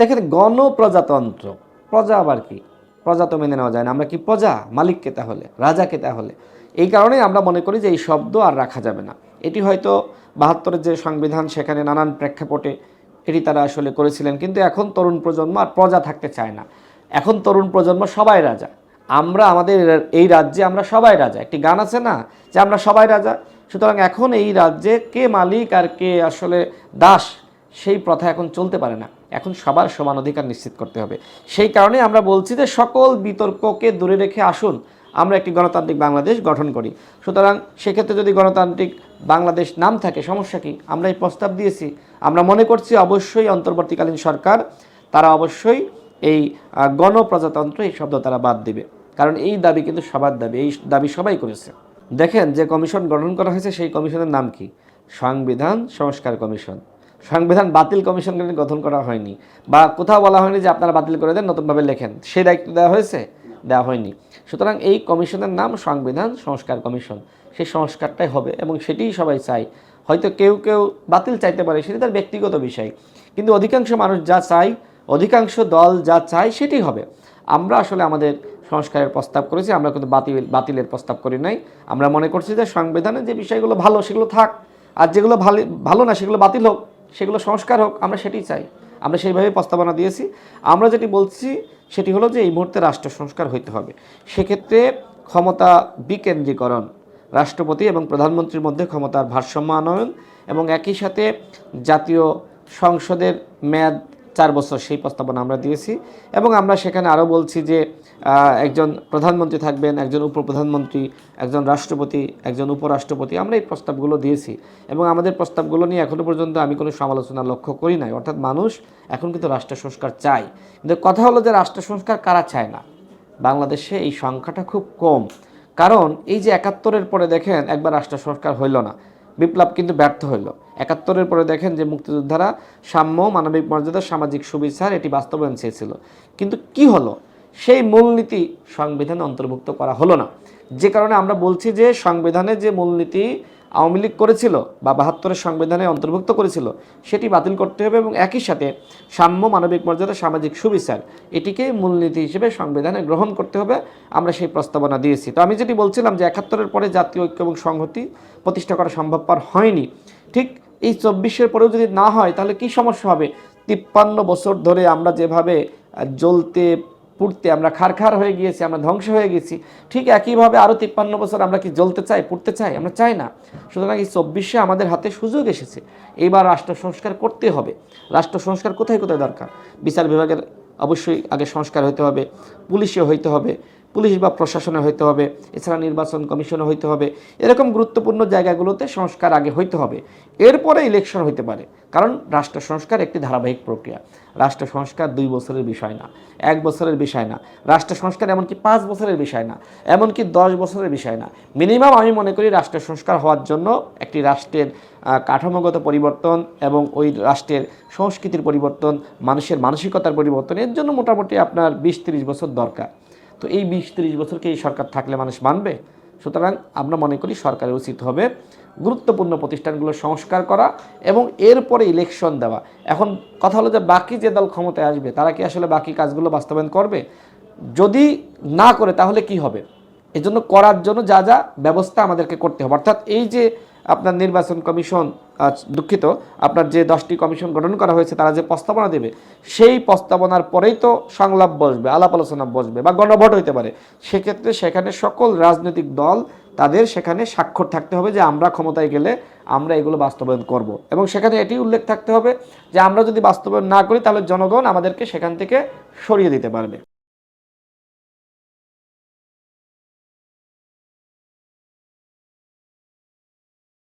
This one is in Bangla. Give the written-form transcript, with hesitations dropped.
দেখেন গণপ্রজাতন্ত্র, প্রজা আবার কি? প্রজা তো মেনে নেওয়া যায় না। আমরা কি প্রজা? মালিককে তাহলে, রাজাকে তাহলে। এই কারণেই আমরা মনে করি যে এই শব্দ আর রাখা যাবে না। এটি হয়তো ৭২-এর যে সংবিধান সেখানে নানান প্রেক্ষাপটে এটি তারা আসলে করেছিলেন, কিন্তু এখন তরুণ প্রজন্ম আর প্রজা থাকতে চায় না। এখন তরুণ প্রজন্ম সবাই রাজা। আমরা আমাদের এই রাজ্যে আমরা সবাই রাজা। একটি গান আছে না যে আমরা সবাই রাজা? সুতরাং এখন এই রাজ্যে কে মালিক আর কে আসলে দাস, সেই প্রথা এখন চলতে পারে না। এখন সবার সমান অধিকার নিশ্চিত করতে হবে। সেই কারণে আমরা বলছি যে সকল বিতর্ককে দূরে রেখে আসুন আমরা একটি গণতান্ত্রিক বাংলাদেশ গঠন করি। সুতরাং সেক্ষেত্রে যদি গণতান্ত্রিক বাংলাদেশ নাম থাকে, সমস্যা কি? আমরা এই প্রস্তাব দিয়েছি। আমরা মনে করছি অবশ্যই অন্তর্বর্তীকালীন সরকার তারা অবশ্যই এই গণপ্রজাতন্ত্র এই শব্দ তারা বাদ দিবে, কারণ এই দাবি কিন্তু সবার দাবি, এই দাবি সবাই করেছে। দেখেন, যে কমিশন গঠন করা হয়েছে সেই কমিশনের নাম কি? সংবিধান সংস্কার কমিশন। সংবিধান বাতিল কমিশন গঠন করা হয়নি, বা কোথাও বলা হয়নি যে আপনারা বাতিল করে দেন, নতুনভাবে লেখেন। সেই দায়িত্ব দেওয়া হয়েছে? দেওয়া হয়নি। সুতরাং এই কমিশনের নাম সংবিধান সংস্কার কমিশন। সেই সংস্কারটাই হবে এবং সেটিই সবাই চাই। হয়তো কেউ কেউ বাতিল চাইতে পারে, সেটি তার ব্যক্তিগত বিষয়, কিন্তু অধিকাংশ মানুষ যা চায়, অধিকাংশ দল যা চায় সেটি হবে। আমরা আসলে আমাদের সংস্কারের প্রস্তাব করেছি, আমরা কিন্তু বাতিলের প্রস্তাব করি নাই। আমরা মনে করছি যে সংবিধানের যে বিষয়গুলো ভালো সেগুলো থাক, আর যেগুলো ভালো না সেগুলো বাতিল হোক, সেগুলো সংস্কার হোক, আমরা সেটি চাই। আমরা সেইভাবে প্রস্তাবনা দিয়েছি। আমরা যেটি বলছি সেটি হলো যে এই মুহূর্তে রাষ্ট্র সংস্কার হইতে হবে। সেক্ষেত্রে ক্ষমতা বিকেন্দ্রীকরণ, রাষ্ট্রপতি এবং প্রধানমন্ত্রীর মধ্যে ক্ষমতার ভারসাম্য আনয়ন, এবং একই সাথে জাতীয় সংসদের মেয়াদ 4 বছর, সেই প্রস্তাবনা আমরা দিয়েছি। এবং আমরা সেখানে আরও বলছি যে একজন প্রধানমন্ত্রী থাকবেন, একজন উপপ্রধানমন্ত্রী, একজন রাষ্ট্রপতি, একজন উপরাষ্ট্রপতি। আমরা এই প্রস্তাবগুলো দিয়েছি এবং আমাদের প্রস্তাবগুলো নিয়ে এখনও পর্যন্ত আমি কোনো সমালোচনা লক্ষ্য করি নাই। অর্থাৎ মানুষ এখন কিন্তু রাষ্ট্র সংস্কার চায়, কিন্তু কথা হলো যে রাষ্ট্র সংস্কার কারা চায় না? বাংলাদেশে এই সংখ্যাটা খুব কম। কারণ এই যে ৭১-এর পরে দেখেন একবার রাষ্ট্র সংস্কার হইল না, বিপ্লব কিন্তু ব্যর্থ হইল। ৭১-এর পরে দেখেন যে মুক্তিযোদ্ধারা সাম্য, মানবিক মর্যাদা, সামাজিক সুবিচার এটি বাস্তবায়ন চেয়েছিল, কিন্তু কি হলো? সেই মূলনীতি সংবিধানে অন্তর্ভুক্ত করা হলো না। যে কারণে আমরা বলছি যে সংবিধানে যে মূলনীতি আওয়ামী লীগ করেছিল বা ৭২-এর সংবিধানে অন্তর্ভুক্ত করেছিল সেটি বাতিল করতে হবে, এবং একই সাথে সাম্য, মানবিক মর্যাদা, সামাজিক সুবিচার এটিকে মূলনীতি হিসেবে সংবিধানে গ্রহণ করতে হবে। আমরা সেই প্রস্তাবনা দিয়েছি। তো আমি যেটি বলছিলাম যে ৭১-এর পরে জাতীয় ঐক্য এবং সংহতি প্রতিষ্ঠা করা সম্ভবপর হয়নি, ঠিক এই ২৪-এর পরেও যদি না হয় তাহলে কি সমস্যা হবে? ৫৩ বছর ধরে আমরা যেভাবে জ্বলতে পুড়তে আমরা খারখার হয়ে গিয়েছি, আমরা ধ্বংস হয়ে গেছি, ঠিক একইভাবে আরও ৫৩ বছর আমরা কি জ্বলতে চাই, পুড়তে চাই? আমরা চাই না। সুতরাং এই ২৪-এ আমাদের হাতে সুযোগ এসেছে, এইবার রাষ্ট্র সংস্কার করতে হবে। রাষ্ট্র সংস্কার কোথায় কোথায় দরকার? বিচার বিভাগের অবশ্যই আগে সংস্কার হইতে হবে, পুলিশে হইতে হবে, পুলিশ বা প্রশাসনে হইতে হবে, এছাড়া নির্বাচন কমিশনে হইতে হবে। এরকম গুরুত্বপূর্ণ জায়গাগুলোতে সংস্কার আগে হইতে হবে, এরপরে ইলেকশন হইতে পারে। কারণ রাষ্ট্র সংস্কার একটি ধারাবাহিক প্রক্রিয়া। রাষ্ট্র সংস্কার 2 বছরের বিষয় না, 1 বছরের বিষয় না। রাষ্ট্র সংস্কার এমনকি 5 বছরের বিষয় না, এমনকি 10 বছরের বিষয় না। মিনিমাম আমি মনে করি রাষ্ট্র সংস্কার হওয়ার জন্য একটি রাষ্ট্রের কাঠামোগত পরিবর্তন এবং ওই রাষ্ট্রের সংস্কৃতির পরিবর্তন, মানুষের মানসিকতার পরিবর্তন, এর জন্য মোটামুটি আপনার 20-30 বছর দরকার। তো এই 20-30 বছরকে এই সরকার থাকলে মানুষ মানবে? সুতরাং আমরা মনে করি সরকারের উচিত হবে গুরুত্বপূর্ণ প্রতিষ্ঠানগুলো সংস্কার করা এবং এরপরে ইলেকশন দেওয়া। এখন কথা হলো যে বাকি যে দল ক্ষমতায় আসবে তারা কি আসলে বাকি কাজগুলো বাস্তবায়ন করবে? যদি না করে তাহলে কি হবে? এজন্য করার জন্য যা যা ব্যবস্থা আমাদেরকে করতে হবে, অর্থাৎ এই যে আপনার নির্বাচন কমিশন, দুঃখিত, আপনার যে 10টি কমিশন গঠন করা হয়েছে তারা যে প্রস্তাবনা দেবে, সেই প্রস্তাবনার পরেই তো সংলাপ বসবে, আলাপ আলোচনা বসবে বা গণভোট হইতে পারে। সেক্ষেত্রে সেখানে সকল রাজনৈতিক দল তাদের সেখানে স্বাক্ষর থাকতে হবে যে আমরা ক্ষমতায় গেলে আমরা এগুলো বাস্তবায়ন করব, এবং সেখানে এটি উল্লেখ থাকতে হবে যে আমরা যদি বাস্তবায়ন না করি তাহলে জনগণ আমাদেরকে সেখান থেকে সরিয়ে দিতে পারবে।